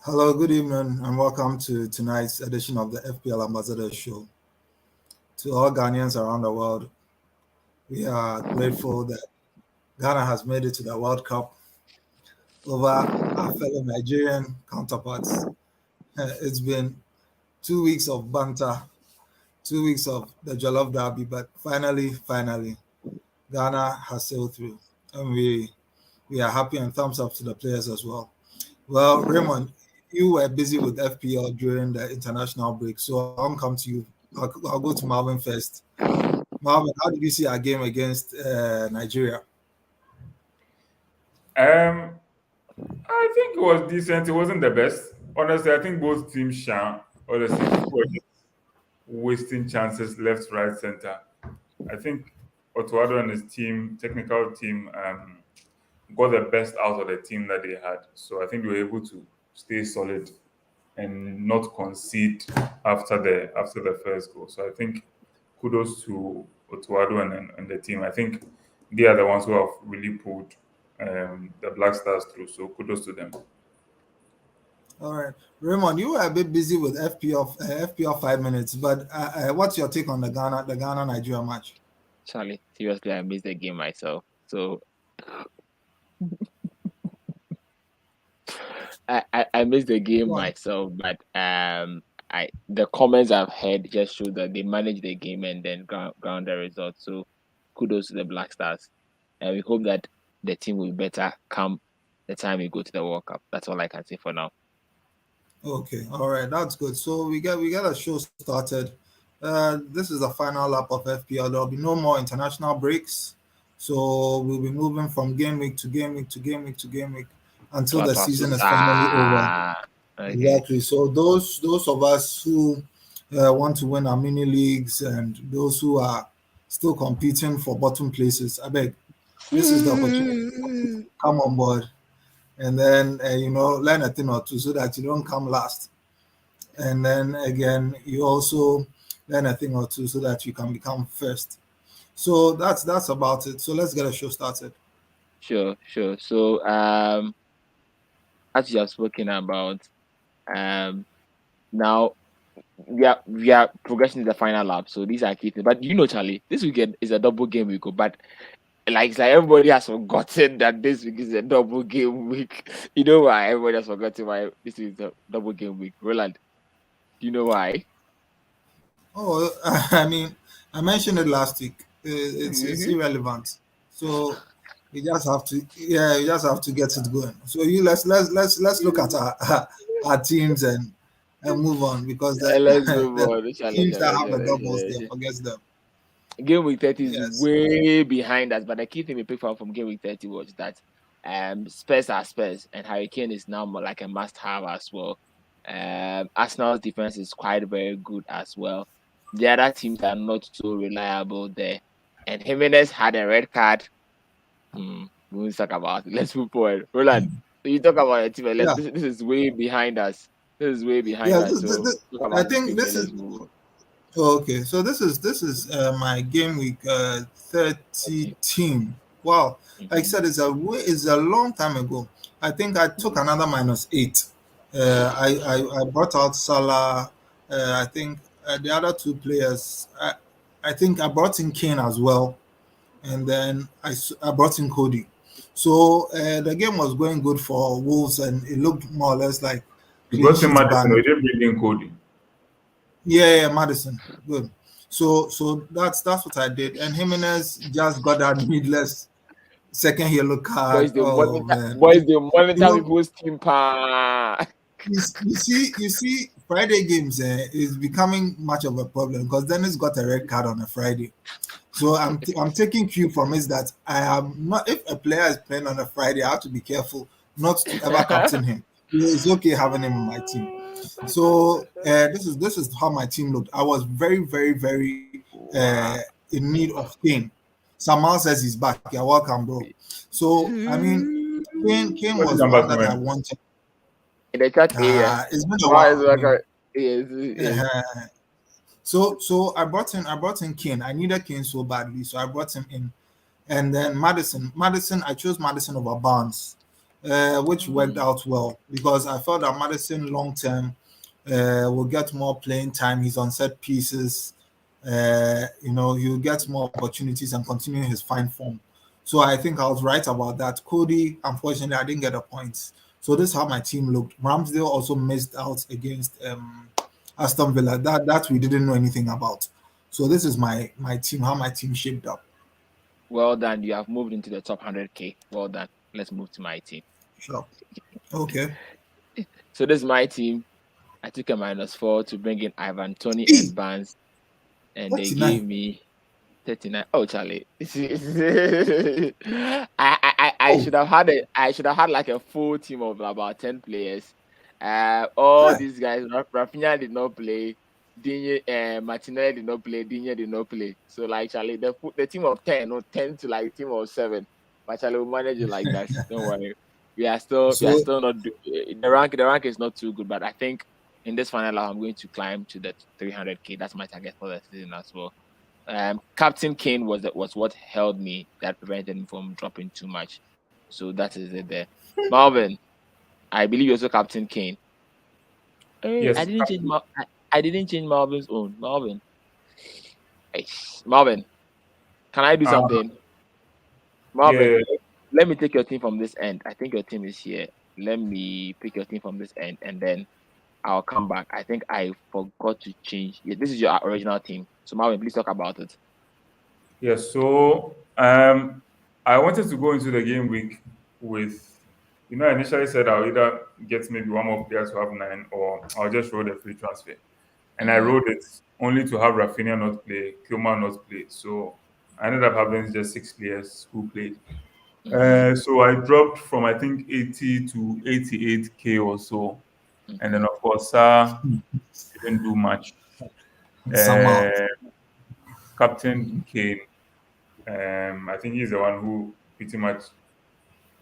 Hello, good evening, and welcome to tonight's edition of the FPL Ambassador show. To all Ghanaians around the world, we are grateful that Ghana has made it to the World Cup over our fellow Nigerian counterparts. It's been 2 weeks of banter, 2 weeks of the Jollof Derby, but finally, Ghana has sailed through, and we are happy and thumbs up to the players as well. Well, Raymond, you were busy with FPL during the international break, so I'll come to you. I'll go to Marvin first. Marvin, how did you see our game against Nigeria? Um, I think it was decent. It wasn't the best. Honestly, I think both teams shine. Honestly, people were just wasting chances left, right, center. I think Otuado and his team, technical team, got the best out of the team that they had. So I think they were able to stay solid and not concede after the first goal. So I think kudos to Otuado and the team. I think they are the ones who have really pulled the Black Stars through. So kudos to them. All right, Raymond, you were a bit busy with FPL 5 minutes, but what's your take on the Ghana Nigeria match? Charlie, seriously, I missed the game myself. So I missed the game myself, but the comments I've heard just show that they managed the game and then ground the result. So kudos to the Black Stars, and we hope that the team will be better come the time we go to the World Cup. That's all I can say for now. Okay, all right, that's good. So we got a show started. This is the final lap of FPL. There'll be no more international breaks, so we'll be moving from game week to game week to game week to game week until the season is finally over. Okay. Exactly. So those of us who want to win our mini leagues and those who are still competing for bottom places, I beg, this is the opportunity to come on board and then learn a thing or two so that you don't come last. And then again, you also learn a thing or two so that you can become first. So that's about it. So let's get a show started. Sure. So as you have spoken about, now we are progressing to the final lap. So these are key things. But Charlie, this weekend is a double game week. But it's like everybody has forgotten that this week is a double game week. You know why everybody has forgotten why this is a double game week? Roland, do you know why? Oh, I mean, I mentioned it last week. It's irrelevant. So you just have to get it going. So let's look at our teams and move on because Let's move the on. teams that have the doubles there, forget them. Game week 30 is Yes. way behind us, but the key thing we picked from game week 30 was that Spurs are Spurs, and Harry Kane is now more like a must-have as well. Arsenal's defense is quite very good as well. The other teams are not so reliable there, and Jimenez had a red card. We won't talk about it. Let's move forward. Roland, so you talk about a team, and this is way behind us. This is way behind us. I think this is. Okay, so this is my game week 30 team. Wow, like I said, it's a long time ago. I think I took another -8. I brought out Salah. I think the other two players. I think I brought in Kane as well, and then I brought in Cody. So the game was going good for Wolves, and it looked more or less like You clean got him sheet Madison, ban. we didn't bring in Cody. Yeah, Madison. Good. So that's what I did. And Jimenez just got that needless second yellow card. Boys, the monitor people's team pa. You see, Friday games is becoming much of a problem because Dennis got a red card on a Friday. So I'm taking cue from it that I am not. If a player is playing on a Friday, I have to be careful not to ever captain him. It's okay having him in my team. So this is how my team looked. I was very, very, very in need of Kane. Samal says he's back. You're welcome, bro. So I mean, Kane was the one that I wanted. In the chat it's been a while. So I brought in Kane. I needed Kane so badly, so I brought him in. And then Madison, I chose Madison over Barnes. which worked out well because I felt that Madison long term will get more playing time. He's on set pieces. He'll get more opportunities and continue his fine form. So I think I was right about that. Cody, unfortunately, I didn't get the points. So this is how my team looked. Ramsdale also missed out against Aston Villa. That we didn't know anything about. So this is my team, how my team shaped up. Well done. You have moved into the top 100K. Well done. Let's move to my team. Sure. Okay. So this is my team. I took a -4 to bring in Ivan Toney and Barnes, and 39. They gave me 39. Oh, Charlie! I should have had like a full team of about 10 players. These guys, Rafinha did not play. Martinelli did not play. Digne did not play. So like Charlie, the team of 10 or 10 to like team of 7. But Charlie will manage it like that. Don't worry. We are still not the rank is not too good, but I think in this final I'm going to climb to the 300K. That's my target for the season as well. Captain Kane was what held me, that prevented me from dropping too much. So that is it there. Marvin, I believe you also Captain Kane. Yes, I didn't change Marvin's own. Marvin, can I do something? Marvin, let me take your team from this end. I think your team is here. Let me pick your team from this end, and then I'll come back. I think I forgot to change. Yeah, this is your original team. So Marvin, please talk about it. Yes. So I wanted to go into the game week with, I initially said I'll either get maybe one more player to have 9, or I'll just roll the free transfer. And I rolled it only to have Rafinha not play, Kilman not play. So I ended up having just 6 players who played. So I dropped from I think 80 to 88K or so. And then of course didn't do much. Captain Kane, I think he's the one who pretty much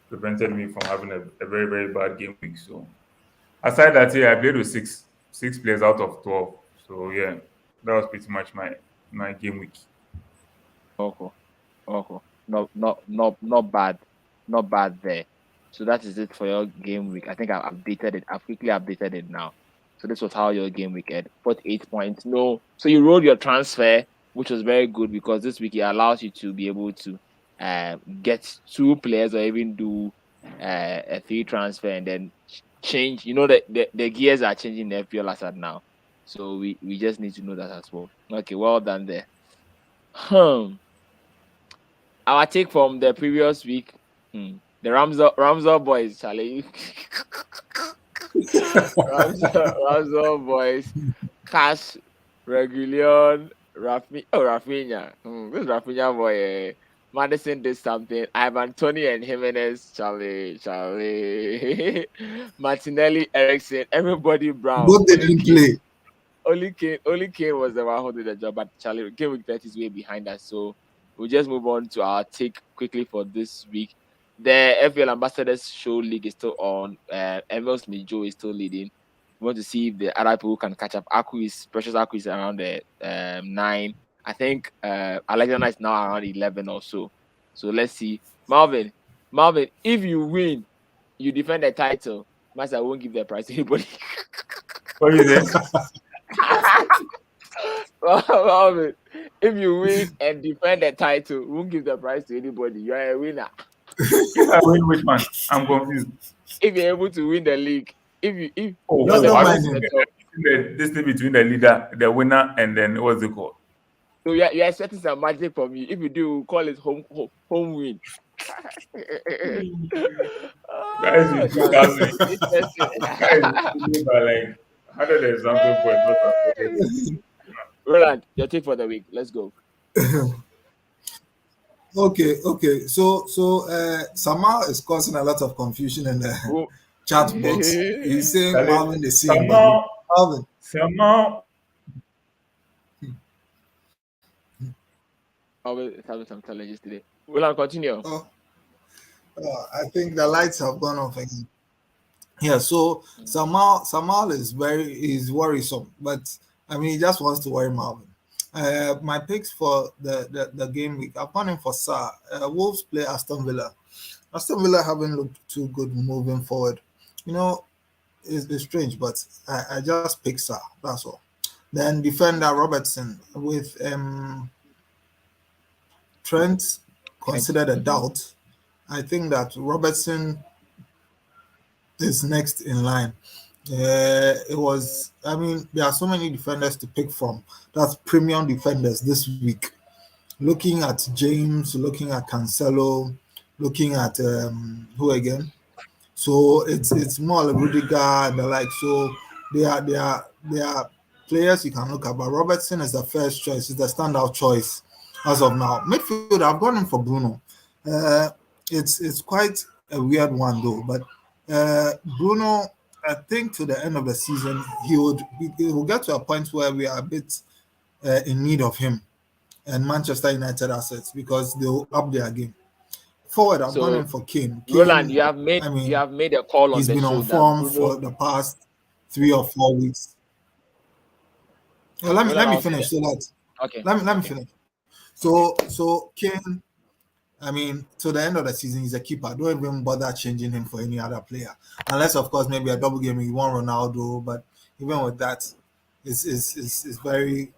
prevented me from having a very, very bad game week. So aside that, I played with six players out of 12. So yeah, that was pretty much my game week. Okay. Not bad there. So that is it for your game week. I think I've updated it. I've quickly updated it now. So this was how your game week had 48 points. No, so you rolled your transfer, which was very good because this week it allows you to be able to get 2 players or even do a 3 transfer and then change. The gears are changing the FPL Ambassador now. So we just need to know that as well. Okay, well done there. Our take from the previous week, the Ramsdale boys, Charlie. Ramsdale boys, Cash, Regulion, Rafinha. This Rafinha boy, Madison did something. Ivan Toney and Jimenez, Charlie, Martinelli, Ericsson, everybody Brown. Both they didn't play. Only Kane was the one who did the job, but Charlie, game week 30 is way behind us. So we'll just move on to our take quickly for this week. The FPL Ambassadors Show League is still on. Emil Smith-Joe is still leading. We want to see if the other people can catch up. Precious Aku is around the 9. I think Alexander is now around 11 or so. So let's see. Marvin, if you win, you defend the title. Master won't give the prize to anybody. What is it? Marvin, if you win and defend the title, won't give the prize to anybody. You are a winner. If I win, which one? I'm confused. If you're able to win the league, this thing between the leader, the winner, and then what's it called? So you're expecting some magic from me. If you do, we'll call it home win. Guys, you 2000. Like 100 and something points. Roland, your take for the week. Let's go. Okay. So Samal is causing a lot of confusion in the chat box. He's saying Marvin the same. Marvin. Samal. Marvin is having some challenges today. Roland, continue. I think the lights have gone off again. Yeah, so Samal is worrisome, but I mean he just wants to worry Marvin. My picks for the game week, I've gone in for Wolves play Aston Villa. Aston Villa haven't looked too good moving forward. You know, it's strange, but I just pick Salah. That's all. Then defender Robertson with Trent Trent. considered a doubt. I think that Robertson is next in line. It was, I mean, there are so many defenders to pick from. That's premium defenders this week. Looking at James, looking at Cancelo, looking at who again? So it's more like Rudiger and the like. So they are players you can look at. But Robertson is the first choice, is the standout choice as of now. Midfield, I've gone in for Bruno. Uh, it's quite a weird one though. But Bruno, I think to the end of the season, he will get to a point where we are a bit in need of him and Manchester United assets because they'll up their game. Forward, I've gone So in for Kane. Roland, Kane, I you mean, have made a call on he's the been on show that form Bruno. for the past 3 or 4 weeks. Well, let Roland, me I'll say finish that. so that Okay, let me okay, finish. okay. So Kane, I mean, to the end of the season, he's a keeper. Don't even bother changing him for any other player, unless of course maybe a double game you want Ronaldo. But even with that, it's very,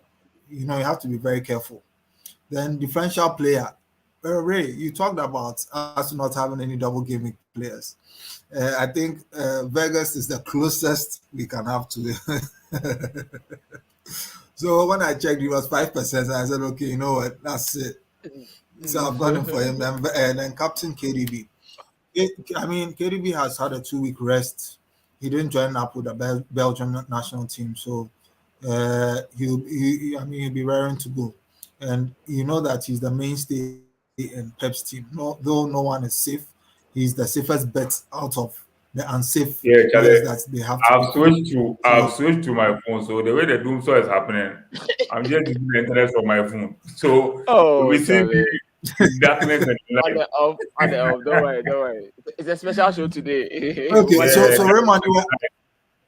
you have to be very careful. Then differential player. Ray, you talked about us not having any double gaming players. I think Vegas is the closest we can have to it. So when I checked, it was 5%. I said, okay, you know what? That's it. So I've gone in for him. Then Captain KDB. I mean, KDB has had a 2 week rest. He didn't join up with the Belgium national team, so I mean, he'll be raring to go. And you know that he's the mainstay in Pep's team. No, though no one is safe, he's the safest bet out of the unsafe Yeah, players Charlie. that they have to pick from. I've So switched to my phone. So the way the doom saw is happening, I'm just using the internet from my phone. So Oh, we see Charlie. the darkness and On light. the off, on the off. Don't worry, don't worry. It's a special show today. okay, What so else? Yeah, so Raymond,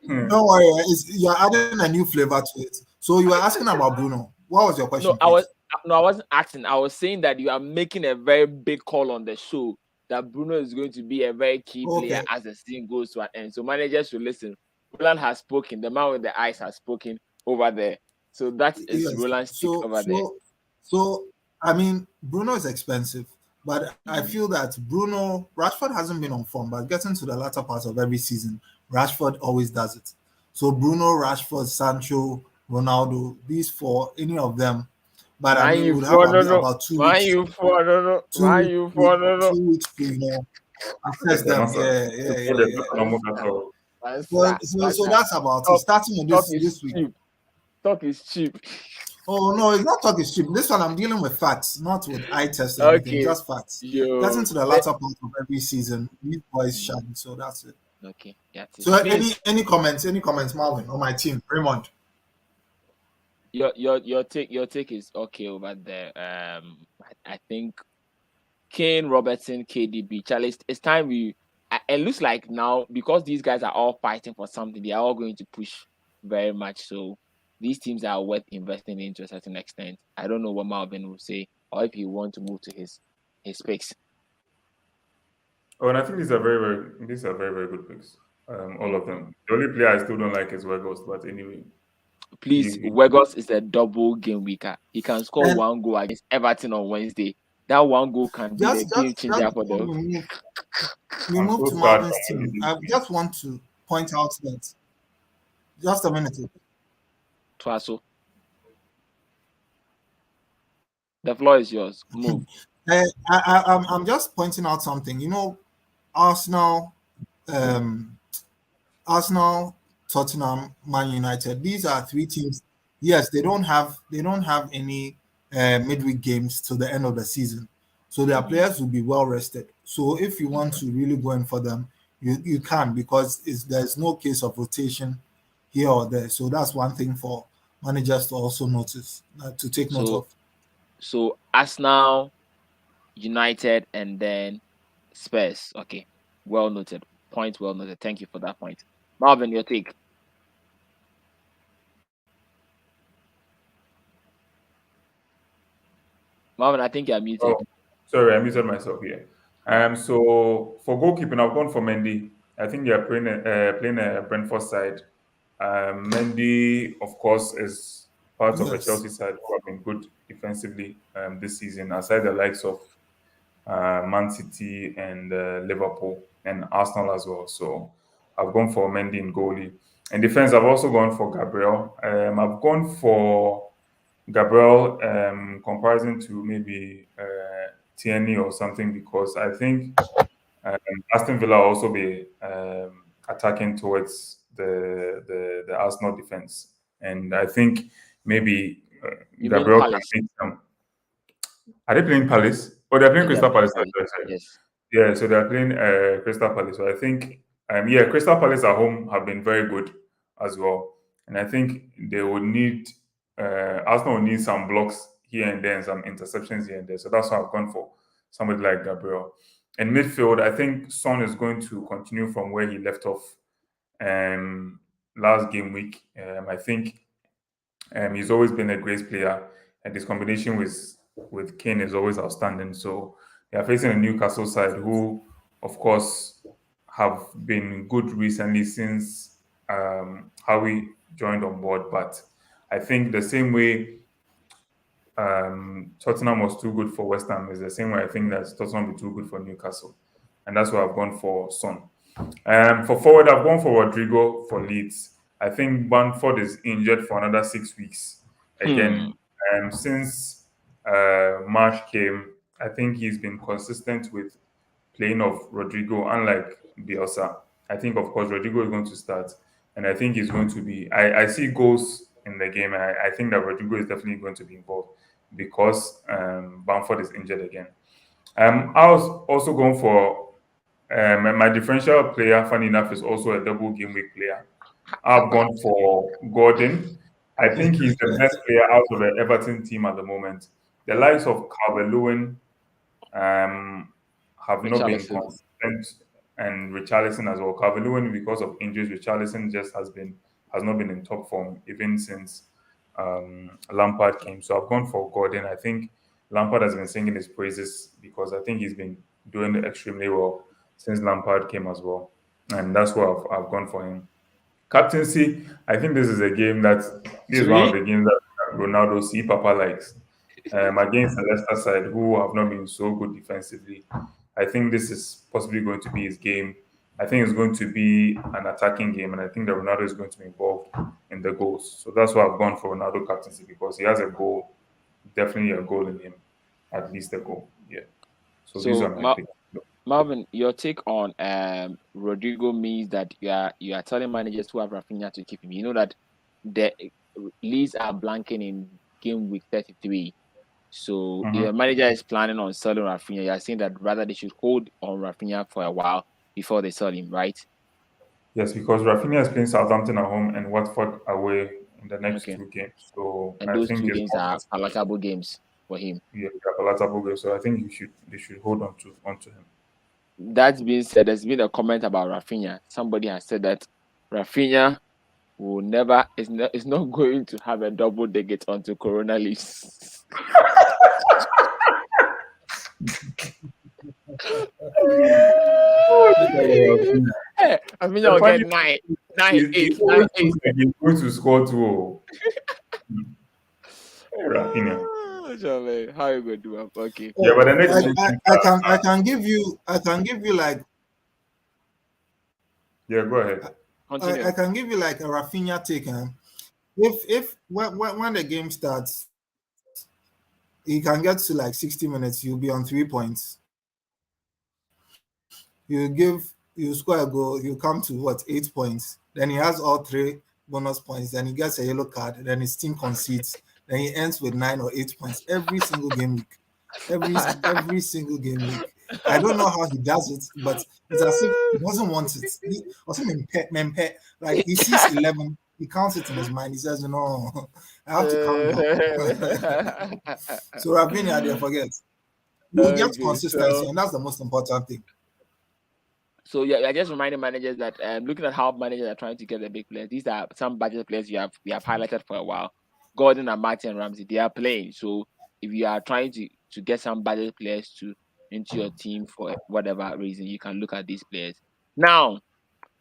hmm. don't worry, you're adding a new flavor to it. So you were asking about Bruno. What was your No, question, please? I wasn't asking. I was saying that you are making a very big call on the show that Bruno is going to be a very key player Okay. as the season goes to an end. So managers should listen. Roland has spoken. The man with the eyes has spoken over there. So that is Yes. Roland's stick So over there. so so I mean Bruno is expensive, but I Mhm. feel that Rashford hasn't been on form, but getting to the latter part of every season, Rashford always does it. So Bruno, Rashford, Sancho, Ronaldo, these four, any of them. But I Man, mean, you we'll have for no no. about two Man, weeks, you for no no. two Man, weeks, you to, for no no. 2 weeks to assess Yes, them. no, sir. Yeah, So yeah, for yeah, the yeah. normal that's all. So Basta. that's about it. Talk, Starting with talk this is week. cheap. Talk is cheap. Oh no, it's not talk is cheap. This one I'm dealing with facts, not with eye test or anything, Okay. just facts. Getting You to the let latter part of every season, these boys shine. So that's it. okay, that's it. So Please, any comments? Any comments, Marvin, on my team, Raymond? your take is okay over there. I think Kane, Robertson, KDB, Charlie. It's time we. It looks like now because these guys are all fighting for something, they are all going to push very much. So these teams are worth investing in to a certain extent. I don't know what Marvin will say or if he want to move to his picks. Oh, and I think these are very, very good picks. All of them. The only player I still don't like is Weghorst, but anyway, Please, he, Weghorst is a double game weeker. He can score And one goal against Everton on Wednesday. That one goal can be the game just changer for before them. we I'm move so to sad Marvin's for team, losing I to him. just want to point out that just a minute. Twaso, the floor is yours. Move. I'm just pointing out something. Arsenal, um, Arsenal, Tottenham, Man United. These are three teams. Yes, they don't have any midweek games till the end of the season, so their Mhm. players will be well rested. So if you want to really go in for them, you can because there's no case of rotation here or there. So that's one thing for managers to also notice to take note So of. so Arsenal, United, and then Spurs. Okay, well noted. Point well noted. Thank you for that point. Marvin, your take. Marvin, I think you're muted. Oh, sorry, I muted myself here. So for goalkeeping, I've gone for Mendy. I think they are playing a Brentford side. Mendy, of course, is part of a Yes. Chelsea side who have been good defensively this season, aside the likes of Man City and Liverpool and Arsenal as well. So I've gone for Mendy in goalie. In defense, I've also gone for Gabriel. I've gone for Gabriel comprising to maybe Tierney or something because I think um, Aston Villa will also be attacking towards the Arsenal defense, and I think maybe You mean Gabriel can Palace? make some. Are they playing Palace? Oh, they're playing Yeah, they are Crystal playing Palace. Palace. Sorry. Yes. Yeah, so they're playing Crystal Palace. So I think, yeah, Crystal Palace at home have been very good as well, and I think they would need Arsenal will need some blocks here and there and some interceptions here and there. So that's why I've gone for somebody like Gabriel. In midfield, I think Son is going to continue from where he left off um, last game week. I think he's always been a great player, and his combination with Kane is always outstanding. So they are facing a Newcastle side who, of course, have been good recently since Howie joined on board. But I think the same way Tottenham was too good for West Ham is the same way I think that Tottenham will be too good for Newcastle, and that's why I've gone for Son. For forward, I've gone for Rodrigo for Leeds. I think Bamford is injured for another 6 weeks. Hmm. Again, since March came, I think he's been consistent with playing of Rodrigo, unlike Bielsa. I think, of course, Rodrigo is going to start, and I think he's going to be. I see goals in the game, and I think that Rodrigo is definitely going to be involved because Bamford is injured again. I was also going for and my differential player, funny enough, is also a double game week player. I've gone for Gordon. I think he's the best player out of the Everton team at the moment. The likes of Calvert-Lewin um, have not been Richarlison. consistent, and Richarlison as well. Calvert-Lewin, because of injuries, Richarlison just has not been in top form even since Lampard came. So I've gone for Gordon. I think Lampard has been singing his praises because I think he's been doing extremely well since Lampard came as well, and that's why I've gone for him. Captaincy, I think this is one of Three. the games that Ronaldo C Papa likes. Against the Leicester side, who have not been so good defensively. I think this is possibly going to be his game. I think it's going to be an attacking game, and I think that Ronaldo is going to be involved in the goals. So that's why I've gone for Ronaldo captaincy because he has a goal, definitely a goal in him, at least a goal. Yeah. So these So are my picks. Marvin, your take on Rodrigo means that you are telling managers who have Rafinha to keep him. You know that the leads are blanking in game week 33. So if Mhm. a manager is planning on selling Rafinha, you are saying that rather they should hold on Rafinha for a while before they sell him, right? Yes, because Rafinha is playing Southampton at home and Watford away in the next Okay. two games. So And I those think two it's games more are sensible. palatable games for him. Yeah, palatable game. So I think they should hold on to him. That being said, there's been a comment about Rafinha. Somebody has said that Rafinha will never is not going to have a double digit until Corona leaves. Hey, Rafinha The will funny get nine, is he eight, always 9-8. looks like he's going to score two. Oh. Rafinha. So, man, how you gonna do it? Okay. Yeah, Oh, but the next two games I can give you like yeah, go ahead. Continue. I can give you like a Rafinha take. If when the game starts, he can get to like 60 minutes, you'll be on 3 points. You score a goal, you come to what 8 points. Then he has all three bonus points. Then he gets a yellow card. Then his team concedes. Then he ends with 9 or 8 points every single game week. Every single game week. I don't know how he does it, but it's as if he doesn't want it. Or something like he sees 11, he counts it in his mind. He says, "No, I have to calm down." So Rafinha, they forget. You get Okay, consistency, and that's the most important thing. so yeah, I just reminding managers that looking at how managers are trying to get the big players, these are some budget players we have highlighted for a while. Gordon and Martin Ramsey, they are playing. So if you are trying to get some budget players to into your team for whatever reason, you can look at these players. Now,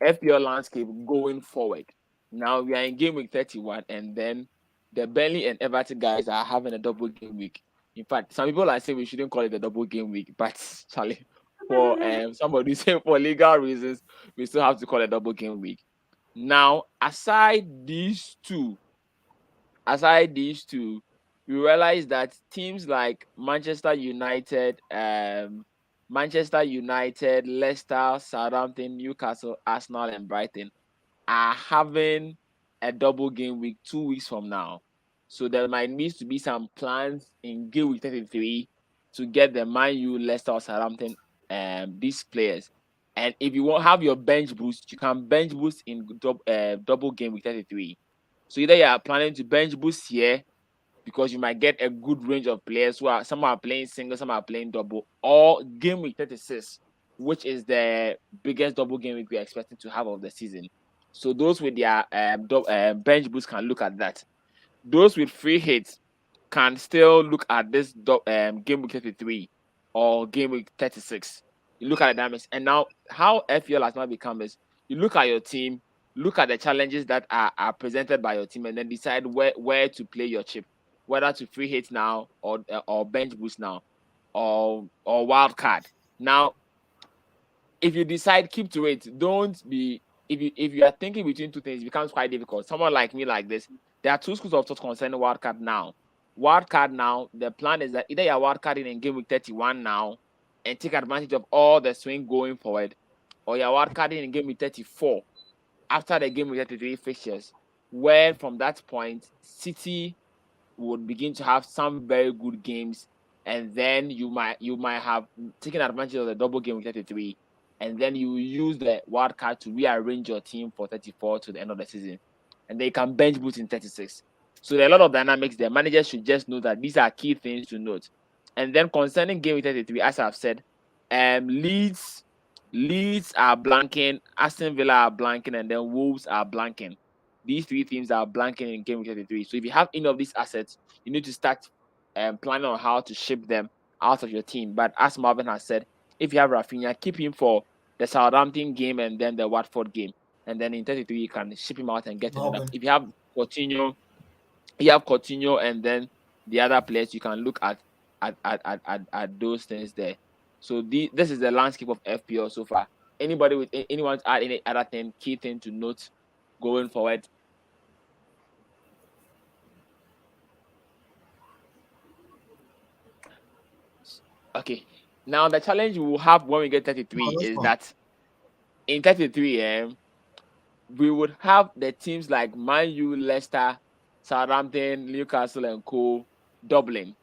FPL landscape going forward. Now we are in game week 31, and then the Burnley and Everton guys are having a double game week. In fact, some people are saying we shouldn't call it a double game week, but Charlie, for somebody saying for legal reasons, we still have to call it a double game week. Now, aside these two, we realize that teams like Manchester United, Leicester, Southampton, Newcastle, Arsenal, and Brighton are having a double game week 2 weeks from now. So there might need to be some plans in game week 33 to get the Man U, Leicester, or Southampton, these players. And if you won't have your bench boost, you can bench boost in double game week 33. So either you are planning to bench boost here, because you might get a good range of players who are, some are playing single, some are playing double, or game week 36, which is the biggest double game week we're expecting to have of the season. So those with their bench boost can look at that. Those with free hits can still look at this game week 33 or game week 36. You look at the dynamics, and now how FPL has now become is you look at your team, look at the challenges that are presented by your team, and then decide where to play your chip, whether to free hit now or bench boost now or wild card. Now, if you decide keep to it, don't be, if you are thinking between two things, it becomes quite difficult. Someone like me like this, there are two schools of thought concerning wild card now. Wild card now, the plan is that either you're wild carding in game week 31 now and take advantage of all the swing going forward, or you're wild carding in game week 34 after the game week 33 fixtures, where from that point City would begin to have some very good games, and then you might have taken advantage of the double game with 33, and then you use the wild card to rearrange your team for 34 to the end of the season, and they can bench boost in 36. So there are a lot of dynamics there. Managers should just know that these are key things to note. And then concerning game week 33, as I've said, Leeds are blanking, Aston Villa are blanking, and then Wolves are blanking. These three teams are blanking in game week 33. So if you have any of these assets, you need to start planning on how to ship them out of your team. But as Marvin has said, if you have Rafinha, keep him for the Southampton game and then the Watford game. And then in 33, you can ship him out and get him. If you have Coutinho, and then the other players, you can look at those things there. So this is the landscape of FPL so far. Anyone to add any other key thing to note going forward? Okay. Now the challenge we will have when we get 33 is that in 33, we would have the teams like Man U, Leicester, Southampton, Newcastle, and co doubling.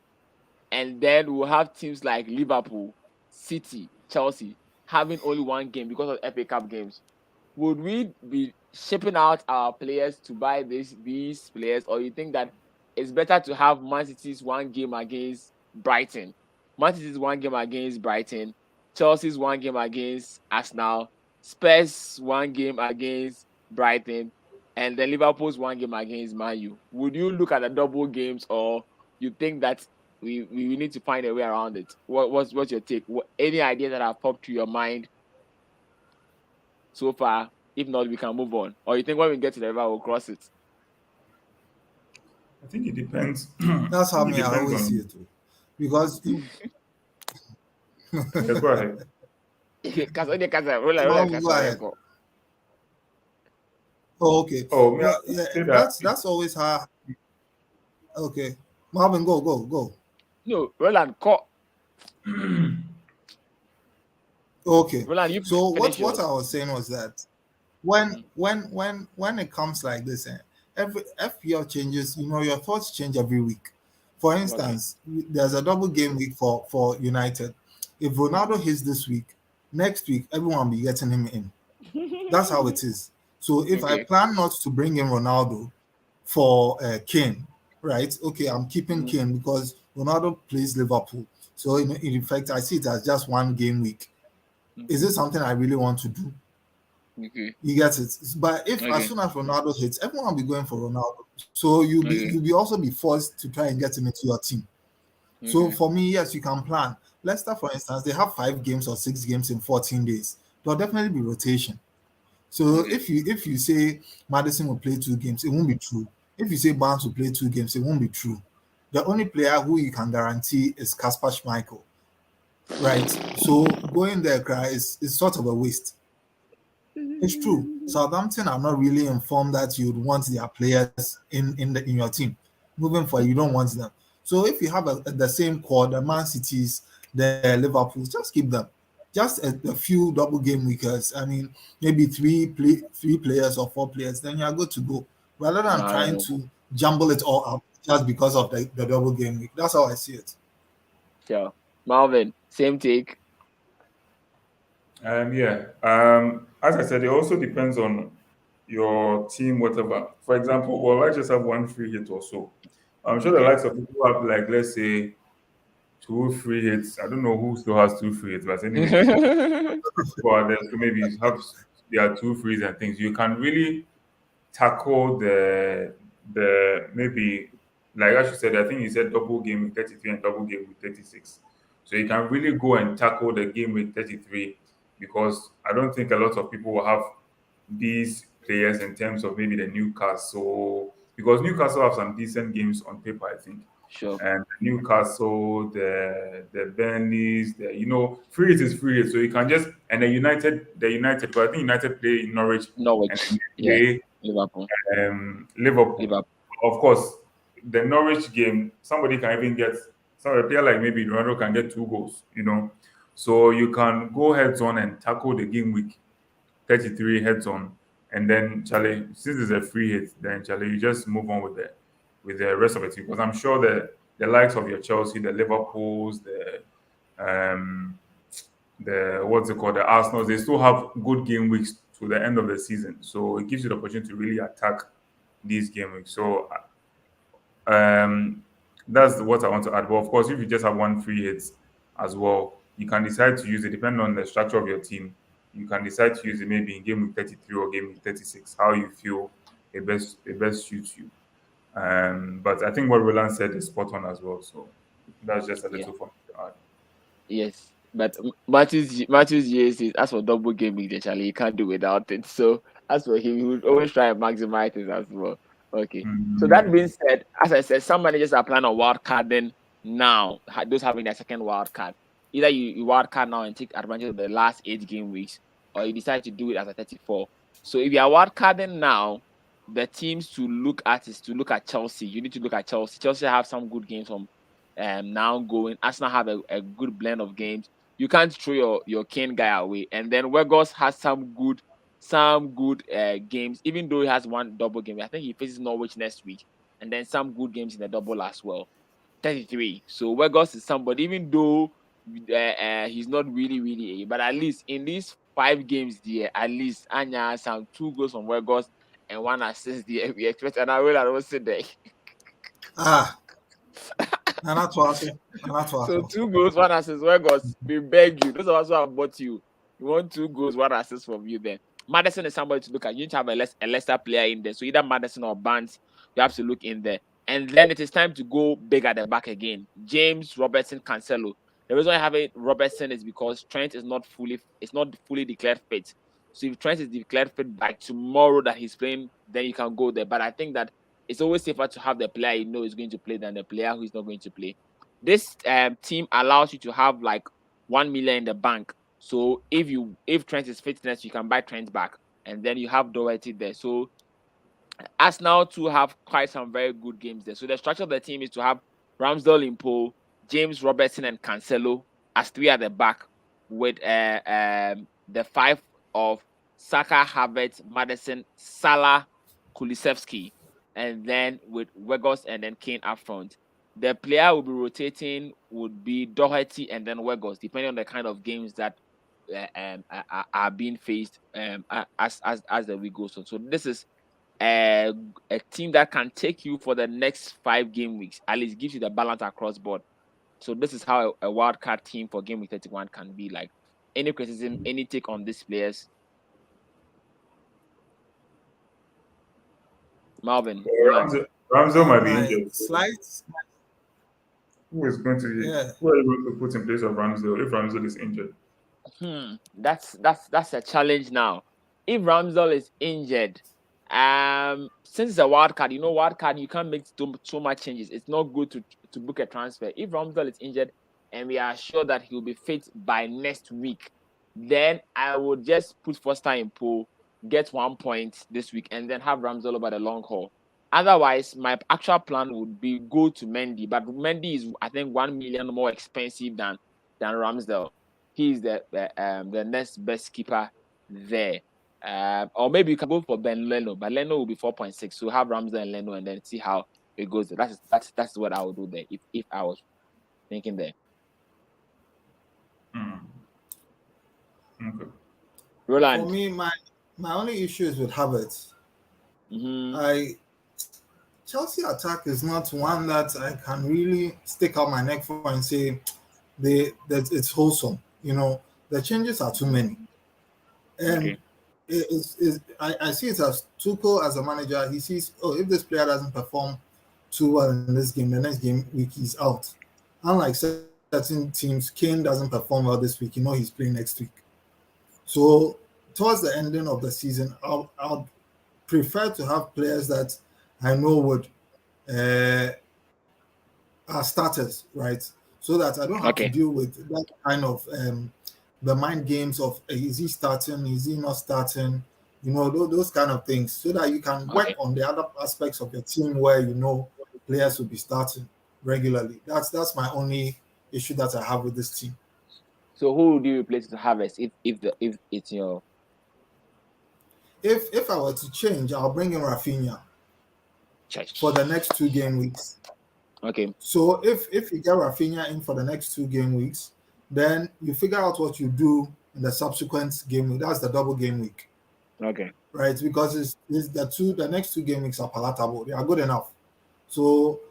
And then we'll have teams like Liverpool, City, Chelsea having only one game because of FA Cup games. Would we be shipping out our players to buy these players, or you think that it's better to have Man City's one game against Brighton, Man City's one game against Brighton, Chelsea's one game against Arsenal, Spurs one game against Brighton, and then Liverpool's one game against Man U? Would you look at the double games, or you think that we need to find a way around it? What's your take? Any idea that have popped to your mind so far? If not, we can move on. Or you think when we get to the river, we'll cross it? I think it depends. That's how I always see it too. Because yeah, go ahead. Oh, okay. Oh, yeah, that's always how. Okay, Marvin, go. No, Roland, call. Okay. Roland, so what I was saying was that when it comes like this, every FPL changes. Your thoughts change every week. For instance, there's a double game week for United. If Ronaldo hits this week, next week everyone will be getting him in. That's how it is. So if I plan not to bring in Ronaldo for Kane, right? Okay, I'm keeping Kane because Ronaldo plays Liverpool. So in effect, I see it as just one game week. Is it something I really want to do? You get it. But if as soon as Ronaldo hits, everyone will be going for Ronaldo. So you'll be also be forced to try and get him into your team. So for me, yes, you can plan. Leicester, for instance, they have 5 games or 6 games in 14 days. There'll definitely be rotation. So if you say Madison will play 2 games, it won't be true. If you say Barnes will play 2 games, it won't be true. The only player who you can guarantee is Kasper Schmeichel, right? So going there, is sort of a waste. It's true. Southampton are not really informed that you'd want their players in your team. Moving forward, you don't want them. So if you have the same core, the Man Cities, the Liverpools, just keep them. Just a few double game weekers. I mean, maybe 3 players or 4 players, then you're good to go. Rather than trying to jumble it all up just because of the double game week. That's how I see it. Sure. Marvin, same take. As I said, it also depends on your team, whatever. For example, well, let's just have 1 free hit or so. I'm sure the likes of people who have, like, let's say 2 free hits. I don't know who still has 2 free hits, but anyway, people are there to maybe have their 2 frees and things. You can really tackle the maybe, like as you said, I think you said double game with 33 and double game with 36. So you can really go and tackle the game with 33, because I don't think a lot of people will have these players in terms of maybe the Newcastle, because Newcastle have some decent games on paper, I think. Sure. And Newcastle, the Burnleys, free hit is free hit. So you can just, and the United, but I think United play in Norwich and Norwich. Yeah. play Liverpool. Liverpool. Of course, the Norwich game, somebody can even get, a player like maybe Ronaldo can get 2 goals, So you can go heads on and tackle the game week 33 heads on, and then Charlie, since it's a free hit, then Charlie, you just move on with the rest of the team, because I'm sure the likes of your Chelsea, the Liverpools, the what's it called, the Arsenals, they still have good game weeks to the end of the season, so it gives you the opportunity to really attack these game weeks. So that's what I want to add. But of course, if you just have 1 free hit as well, you can decide to use it depending on the structure of your team. You can decide to use it maybe in game week 33 or game week 36, how you feel it best suits you. But I think what Roland said is spot on as well. So that's just a little for me to add. Yes, but Matthew's years is, as for double gaming, Charlie, you can't do without it. So as for him, he would always try and maximize it as well. Okay. So that being said, as I said, some managers are planning on wild carding now. Those having their second wild card, either you wild card now and take advantage of the last 8 game weeks, or you decide to do it as a 34. So if you are wild carding now, the teams to look at is to look at Chelsea. You need to look at Chelsea. Chelsea have some good games from now going. Arsenal have a good blend of games. You can't throw your Kane guy away. And then Weghorst has some good games, even though he has 1 double game. I think he faces Norwich next week, and then some good games in the double as well. 33. So Weghorst is somebody, even though he's not really, but at least in these 5 games there, at least Anya has some 2 goals from Weghorst and 1 assist there. We expect, and I will also there. So 2 goals, 1 assist. Weghorst, we beg you. Those of us who have bought you, we want 2 goals, 1 assist from you then. Madison is somebody to look at. You need to have a Leicester player in there. So either Madison or Barnes, you have to look in there. And then it is time to go big at the back again. James, Robertson, Cancelo. The reason I have it Robertson is because Trent is not fully declared fit. So if Trent is declared fit by tomorrow that he's playing, then you can go there. But I think that it's always safer to have the player you know is going to play than the player who is not going to play. This team allows you to have like 1 million in the bank. So if Trent is fitness, you can buy Trent back, and then you have Doherty there. So Arsenal to have quite some very good games there. So the structure of the team is to have Ramsdale in pole, James, Robertson, and Cancelo as 3 at the back, with the 5 of Saka, Havertz, Madison, Salah, Kulusevski, and then with Weghorst and then Kane up front. The player will be rotating would be Doherty and then Weghorst, depending on the kind of games that are being faced as the week goes on. So this is a team that can take you for the next 5 game weeks. At least gives you the balance across board. So this is how a wild card team for game week 31 can be like. Any criticism, any take on these players? Marvin, Ramsdale might be injured. Who is going to Yeah. who are you going to put in place of Ramsdale if Ramsdale is injured? That's a challenge now. If Ramsdale is injured, since it's a wild card, wild card you can't make too much changes. It's not good to book a transfer. If Ramsdale is injured and we are sure that he'll be fit by next week, then I would just put Foster in pool, get 1 point this week, and then have Ramsdale over the long haul. Otherwise, my actual plan would be go to Mendy, but Mendy is I think 1 million more expensive than Ramsdale. He's the next best keeper there. Or maybe you can go for Ben Leno, but Leno will be 4.6. So have Ramsdale and Leno, and then see how it goes. That's what I would do there if I was thinking there. Okay. Roland. For me, my only issue is with Havertz. Chelsea attack is not one that I can really stick out my neck for and say that it's wholesome. The changes are too many. And I see it as Tuchel as a manager. He sees, if this player doesn't perform too well in this game, the next game week he's out. Unlike certain teams, Kane doesn't perform well this week. He's playing next week. So towards the ending of the season, I'll prefer to have players that I know would are starters, right? So that I don't have to deal with that kind of the mind games of is he starting, is he not starting, those kind of things, so that you can work on the other aspects of your team where players will be starting regularly. That's my only issue that I have with this team. So who do you replace to Harvest if it's your? If I were to change, I'll bring in Rafinha for the next 2 game weeks. Okay. So if you get Rafinha in for the next 2 game weeks, then you figure out what you do in the subsequent game week. That's the double game week. Okay. Right, because the next 2 game weeks are palatable. They are good enough. So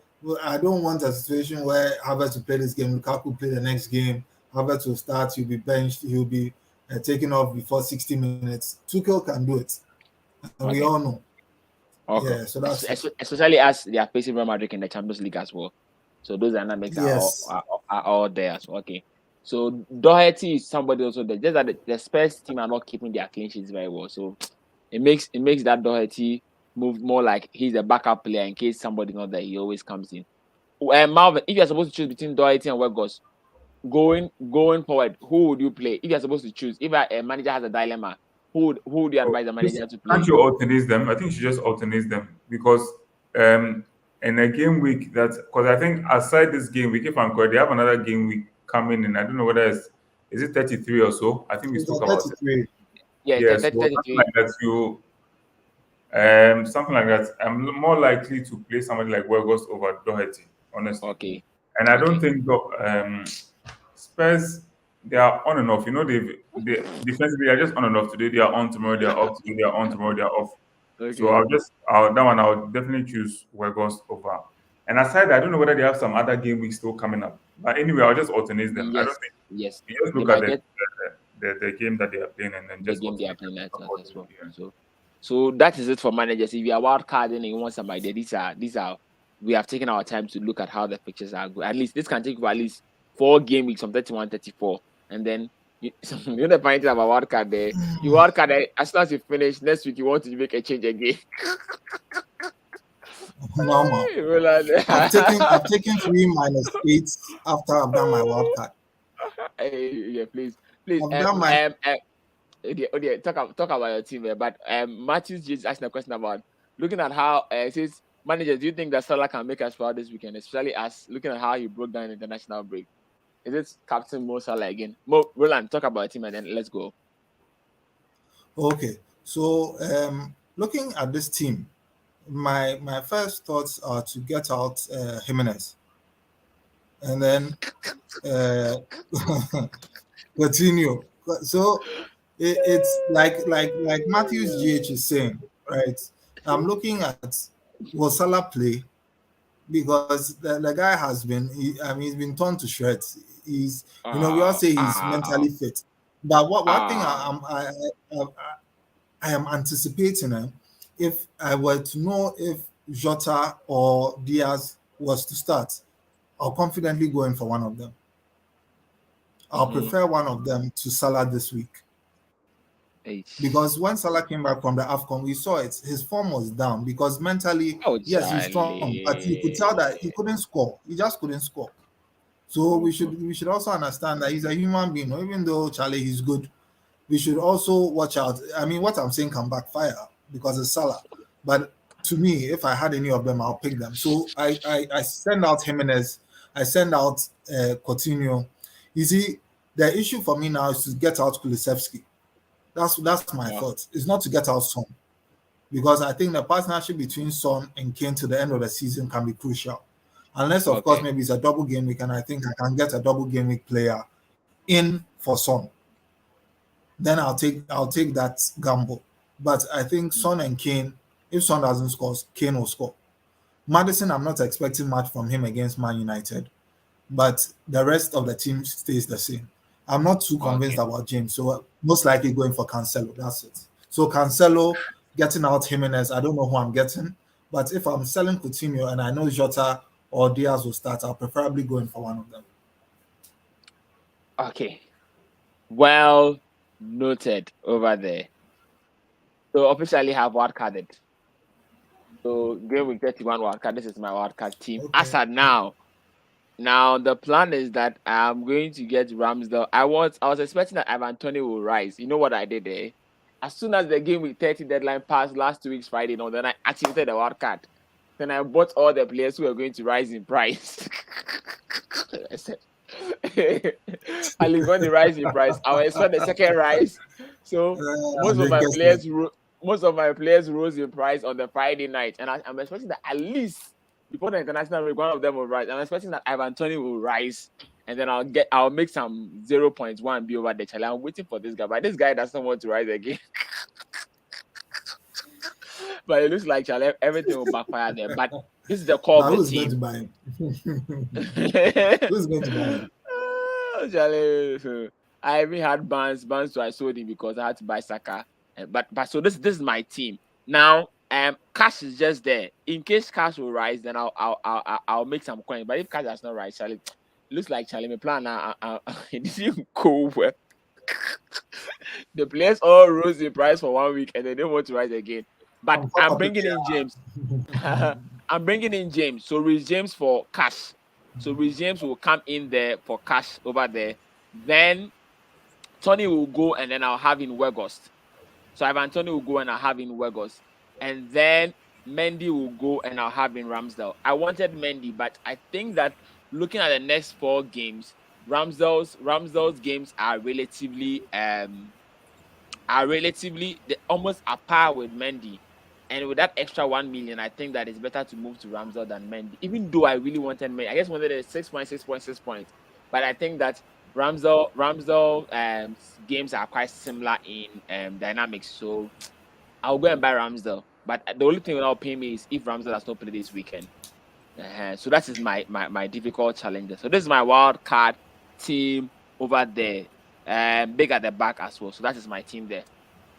I don't want a situation where Havertz will play this game, Lukaku play the next game, Havertz will start, he'll be benched, he'll be taken off before 60 minutes. Tuchel can do it. And we all know. Okay. Yeah, so that's especially as they are facing Real Madrid in the Champions League as well. So those dynamics are all there as well. Okay. So Doherty is somebody also there. Just that the Spurs team are not keeping their clean sheets very well. So it makes that Doherty move more like he's a backup player in case somebody not there. He always comes in. Marvin, if you're supposed to choose between Doherty and Weghorst, going forward, who would you play? If you're supposed to choose, if a manager has a dilemma, who would you advise the manager to play? Can't you alternate them? I think you should just alternate them because in a game week because I think aside this game week, if I'm correct, they have another game week coming in. I don't know whether is it 33 or so. I think we spoke about 33. it. Yes, so 33. something like that. Something like that. I'm more likely to play somebody like Weghorst over Doherty, honestly. Okay. And I don't think Spurs, they are on and off. They defensively are just on and off. Today they are on, tomorrow they are off. Today they are on, tomorrow they are off. Okay. So I'll definitely choose Weghorst over. And aside, I don't know whether they have some other game weeks still coming up. But anyway, I'll just alternate them. Yes. I don't think. Yes. You just look at the game that they are playing and then just the game they are playing as well. So that is it for managers. If you are wild card and you want somebody, these are we have taken our time to look at how the pictures are good. At least this can take you at least 4 game weeks from 31, 34. And then the funny thing about wild card there, you wild card as soon as you finish next week, you want to make a change again. Normal. I've taken 3 minus 8 after I've done my wild card. Yeah, please. Talk about your team there. But Matthews just asked a question about looking at how it says, managers, do you think that Salah can make us proud this weekend, especially as looking at how he broke down the international break? Is it Captain Mo Salah again? Roland, talk about your team and then let's go. Okay, so looking at this team, my first thoughts are to get out Jimenez, and then Coutinho. So it's like Matthews GH is saying, right? I'm looking at will Salah play, because the guy has been he's been torn to shreds. He's we all say he's mentally fit, but one thing I am anticipating, if I were to know if Jota or Diaz was to start, I'll confidently go in for one of them. I'll prefer one of them to Salah this week. Because when Salah came back from the AFCON, we saw it. His form was down because mentally, yes, he's strong, but you could tell that he couldn't score. He just couldn't score. So we should also understand that he's a human being. Even though Charlie he's good, we should also watch out. I mean, what I'm saying can backfire because it's Salah. But to me, if I had any of them, I'll pick them. So I send out Jimenez. I send out Coutinho. You see, the issue for me now is to get out Kulusevski. That's my thought. It's not to get out Son, because I think the partnership between Son and Kane to the end of the season can be crucial. Unless, of course, maybe it's a double game week, and I think I can get a double game week player in for Son. Then I'll take that gamble. But I think Son and Kane, if Son doesn't score, Kane will score. Maddison, I'm not expecting much from him against Man United, but the rest of the team stays the same. I'm not too convinced about James, so most likely going for Cancelo. That's it. So Cancelo, getting out Jimenez, I don't know who I'm getting, but if I'm selling Coutinho and I know Jota or Diaz will start, I'll preferably go in for one of them. Okay. Well noted over there. So officially have wildcarded. So game week 31 wildcard. This is my wildcard team. Okay. As at now the plan is that I'm going to get Ramsdale. I was expecting that Ivan Toney will rise. You know what I did there? As soon as the game week 30 deadline passed last 2 weeks Friday, then I activated the wildcard. Then I bought all the players who are going to rise in price. I said, at least when they rise in price, I will expect the second rise. So most of my players rose in price on the Friday night, and I'm expecting that at least before the international break, one of them will rise. I'm expecting that Ivan Toney will rise, and then I'll make some 0.1 be over the challenge. I'm waiting for this guy, but this guy doesn't want to rise again. But it looks like everything will backfire there. But this is the core of the team. Who's going to buy him? Charlie, I even had Barnes, so I sold him because I had to buy Saka. But so this is my team now. Cash is just there. In case cash will rise, then I'll make some coins. But if cash does not rise, Charlie, it looks like Charlie, my plan now it didn't go well. The players all rose in price for 1 week and they don't want to rise again. But I'm bringing in James. I'm bringing in James. So Reece James for cash. So Reece James will come in there for cash over there. Then Tony will go and then I'll have in Weghorst. So Ivan Toney will go and I'll have in Weghorst. And then Mendy will go and I'll have in Ramsdale. I wanted Mendy, but I think that looking at the next 4 games, Ramsdale's games are relatively almost a par with Mendy. And with that extra 1 million, I think that it's better to move to Ramsdale than Mendy. Even though I really wanted Mendy, I just wanted a 6.6 points. But I think that Ramsdale games are quite similar in dynamics. So I'll go and buy Ramsdale. But the only thing that'll pay me is if Ramsdale does not play this weekend. So that is my difficult challenger. So this is my wild card team over there. Big at the back as well. So that is my team there.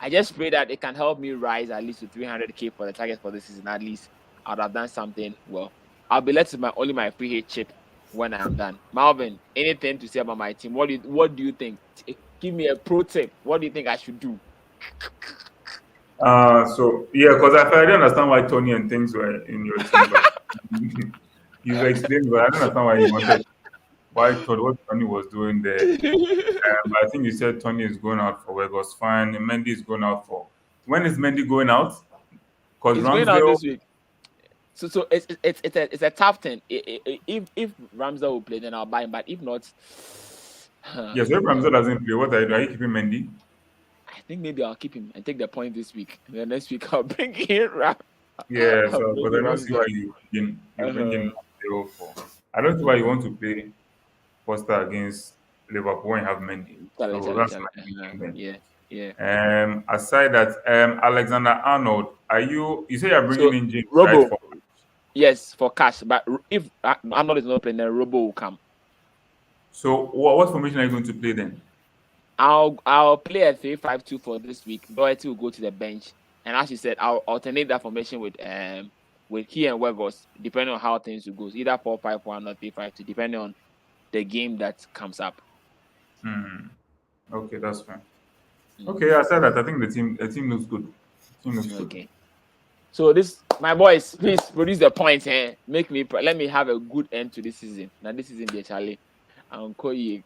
I just pray that it can help me rise at least to 300k for the target for this season. At least I would have done something well. I'll be left with only my free hit chip when I'm done. Marvin, anything to say about my team? What do you think? Give me a pro tip. What do you think I should do? So yeah, because I didn't understand why Tony and things were in your team. But you've explained, but I don't understand why you wanted. What Tony was doing there. I think you said Tony is going out for Weghorst. Fine. And Mendy is going out for. When is Mendy going out? Because He's going out this week. So it's a tough thing. If Ramsdale will play, then I'll buy him. But if not, yes. So if Ramsdale doesn't play, what are you doing? Are you keeping Mendy? I think maybe I'll keep him and take the point this week. And then next week I'll bring in Ram. Yeah. So, but I don't see why you bring in Ramsdale for. I don't see why you want to play Foster against Liverpool when you have Mendy. Yeah. Aside that, Alexander Arnold, you say you're bringing in James Robo? Right, Yes, for cash. But if Arnold is not playing, then Robo will come. So what formation are you going to play then? I'll play a 3-5-2 for this week. Doherty will go to the bench, and as you said, I'll alternate that formation with with he and Wegos, depending on how things will go. Either 4-5-1 or 3-5-2, depending on the game that comes up. Okay, that's fine. Okay, I said that. I think the team looks good. Okay. So this, my boys, please produce the points here. Let me have a good end to this season. Now this season, dear Charlie, Uncle Ye.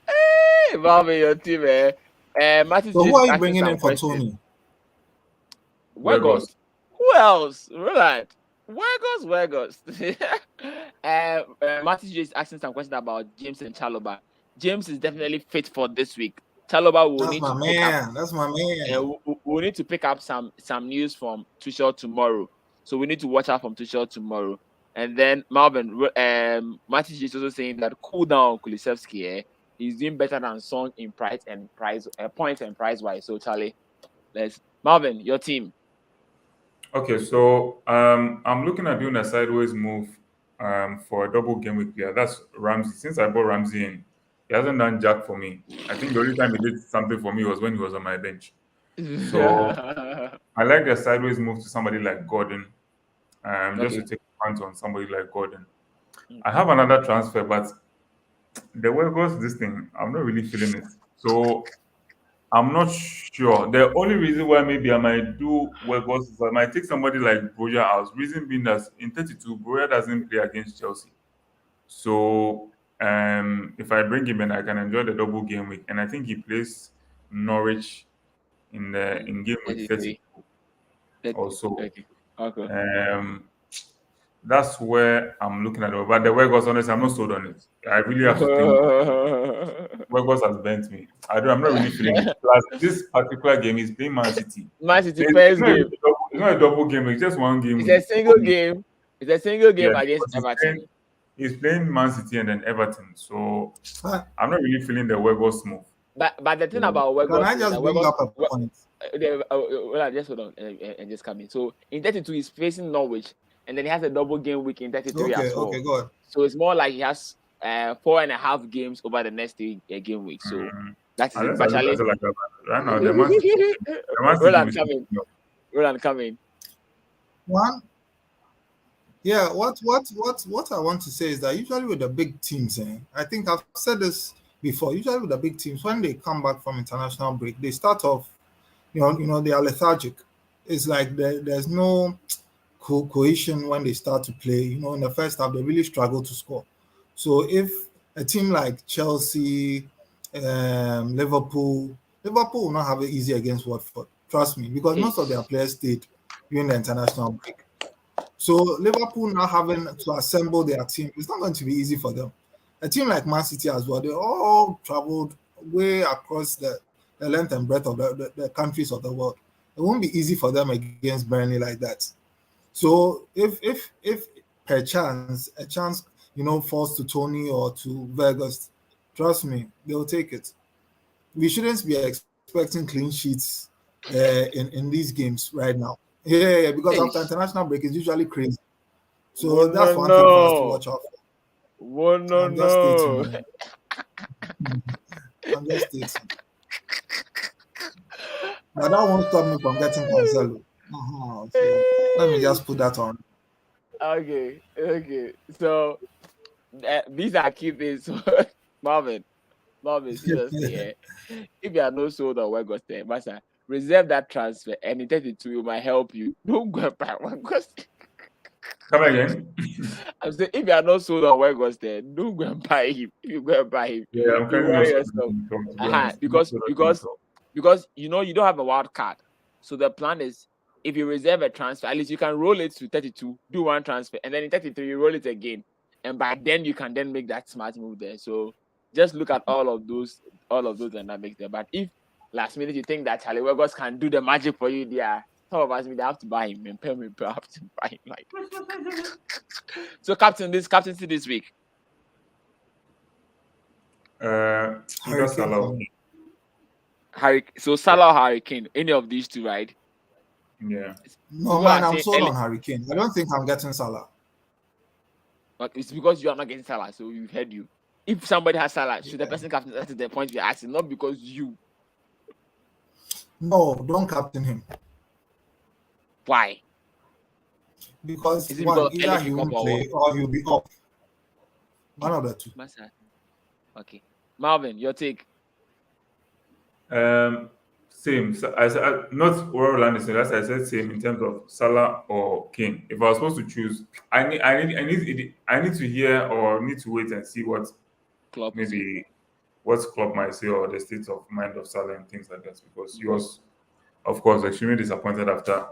Hey, Marvin, your team, Martin, So who are you bringing in for Tony? Wegos. Who else? Roland. Wegos. Martin is asking some question about James and Chalobah. James is definitely fit for this week. Chalobah will need to pick up. That's my man. We need to pick up some news from Tuchel tomorrow. So we need to watch out from Tuchel tomorrow. And then Marvin, Martin is also saying that cool down Kulusevski. He's doing better than Song in points and price wise. So Charlie, Marvin, your team. Okay, so I'm looking at doing a sideways move for a double game week player. That's Ramsey. Since I bought Ramsey in, he hasn't done jack for me. I think the only time he did something for me was when he was on my bench. So I like the sideways move to somebody like Gordon, just to take a punt on somebody like Gordon. I have another transfer, but the way it goes, this thing, I'm not really feeling it. So I'm not sure. The only reason why maybe I might do Wegos is I might take somebody like Broja out. Reason being that in 32, Broja doesn't play against Chelsea. So if I bring him in, I can enjoy the double game week. And I think he plays Norwich in game week 32 also. Okay. That's where I'm looking at it. But the Wegos, honestly, I'm not sold on it. I really have to think. Wegos has bent me. I'm not really feeling it. Plus, this particular game is playing Man City. Man City first game. It's not a double game. It's just one game. It's a single game. It's a single game against Everton. He's playing Man City and then Everton. So I'm not really feeling the Wegos move. But the thing about Wegos, can I just bring up a point? Just hold on and just come in. So in 32, he's facing Norwich. And then he has a double game week in 33 as well. Okay, go ahead. So it's more like he has 4.5 games over the next 3 game week. So that's it. But Charlie, right now, the Roland coming. One. Yeah, what I want to say is that usually with the big teams, I think I've said this before. Usually with the big teams, when they come back from international break, they start off, they are lethargic. It's like there's no cohesion when they start to play. In the first half, they really struggle to score. So if a team like Chelsea, Liverpool will not have it easy against Watford. Trust me, because most of their players stayed during the international break. So Liverpool now having to assemble their team, it's not going to be easy for them. A team like Man City as well, they all traveled way across the length and breadth of the countries of the world. It won't be easy for them against Burnley like that. So if perchance a chance falls to Tony or to Vegas, trust me, they'll take it. We shouldn't be expecting clean sheets in these games right now. Yeah, because after international break it's usually crazy. So that's one thing for us to watch out for. I'm just stating. But that won't stop me from getting Cancelo. So let me just put that on. Okay. So these are key things. Marvin, seriously, if you are not sold on Wegos there, Master, reserve that transfer and in 32 it might help you. Don't go buy Wegos. Come again. I'm saying if you are not sold on Wegos there, don't go and buy him. If you go and buy him, yeah, I'm kind because you don't have a wild card. So the plan is, if you reserve a transfer, at least you can roll it to 32, do one transfer, and then in 33 you roll it again, and by then you can then make that smart move there. So just look at all of those dynamics there. But if last minute you think that Charlie Wegos can do the magic for you, there, some of us they have to buy him and pay me have to buy him like. So captaincy this week. Salah. So Salah or Harry Kane, any of these two, right? Yeah. No, man, I'm sold on Harry Kane. I don't think I'm getting Salah. But it's because you are not getting Salah, so we've heard you. If somebody has Salah, should the person captain? That's the point we're asking, not because you. No, don't captain him. Why? Because Is it one, because either early he kickoff won't or play or he'll be up. One of the two. what? Okay, Marvin, your take. Same. So I said not Rowland is as I said same in terms of Salah or Kane. If I was supposed to choose, I need to hear or need to wait and see what Klopp will say. maybe what club might say or the state of mind of Salah and things like that. Because he was, of course, extremely disappointed after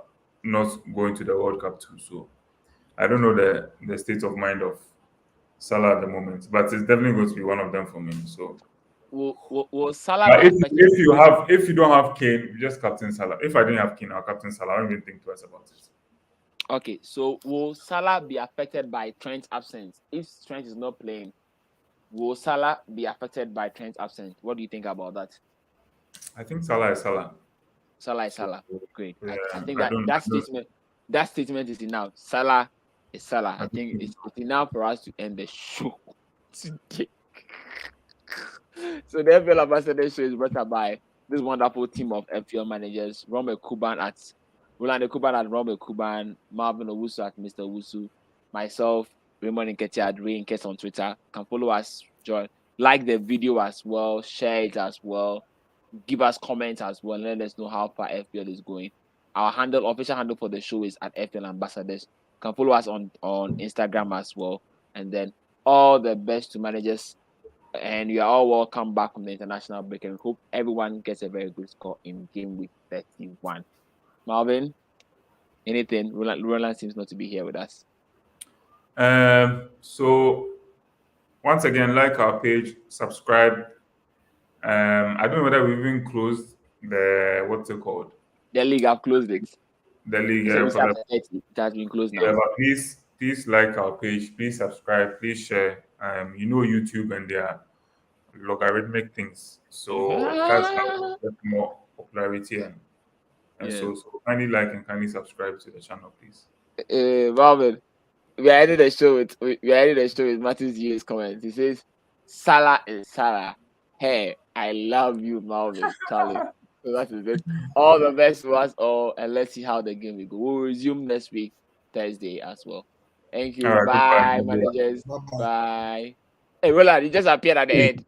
not going to the World Cup too. So I don't know the state of mind of Salah at the moment, but it's definitely going to be one of them for me. So. Will Salah But be affected? if you don't have Kane, you just captain Salah. If I didn't have Kane, I'll captain Salah. I don't even think twice about it. Okay, so will Salah be affected by Trent's absence? If Trent is not playing, will Salah be affected by Trent's absence? What do you think about that? I think Salah is Salah. Salah is So, Salah. Great. yeah, I think I that don't. that statement is enough. Salah is Salah. I I think don't- it's enough for us to end the show today. So the FPL Ambassador show is brought up by this wonderful team of FPL managers: Rowland Ekuban at Rowland Ekuban, Marlvin Owusu at Mr. Owusu, myself, Raymond Nketsiah at Ray Nkets on Twitter. Can follow us, join, like the video as well, share it as well, give us comments as well, let us know how far FPL is going. Our official handle for the show is at FPL Ambassadors. Can follow us on Instagram as well. And then all the best to managers. And you are all welcome back from the international break. And hope everyone gets a very good score in game week 31. Marvin, anything? Roland seems not to be here with us. So once again, like our page, subscribe. I don't know whether we even closed the what's it called? The league, I've closed it. The league So for the it has been closed now. yeah, but please like our page, please subscribe, please share. YouTube and their logarithmic things. So that's how we get more popularity and Yeah. so kindly like and kindly subscribe to the channel, please. Marvin, we are ending the show with Martin's Hughes comments. He says, Salah and Salah. Hey, I love you, Marvin. Charlie. So that is it. All the best to us all, and let's see how the game will go. We'll resume next week, Thursday as well. Thank you. All right, Bye, goodbye. managers. Bye-bye. Bye. Hey, Roland, you just appeared at the end.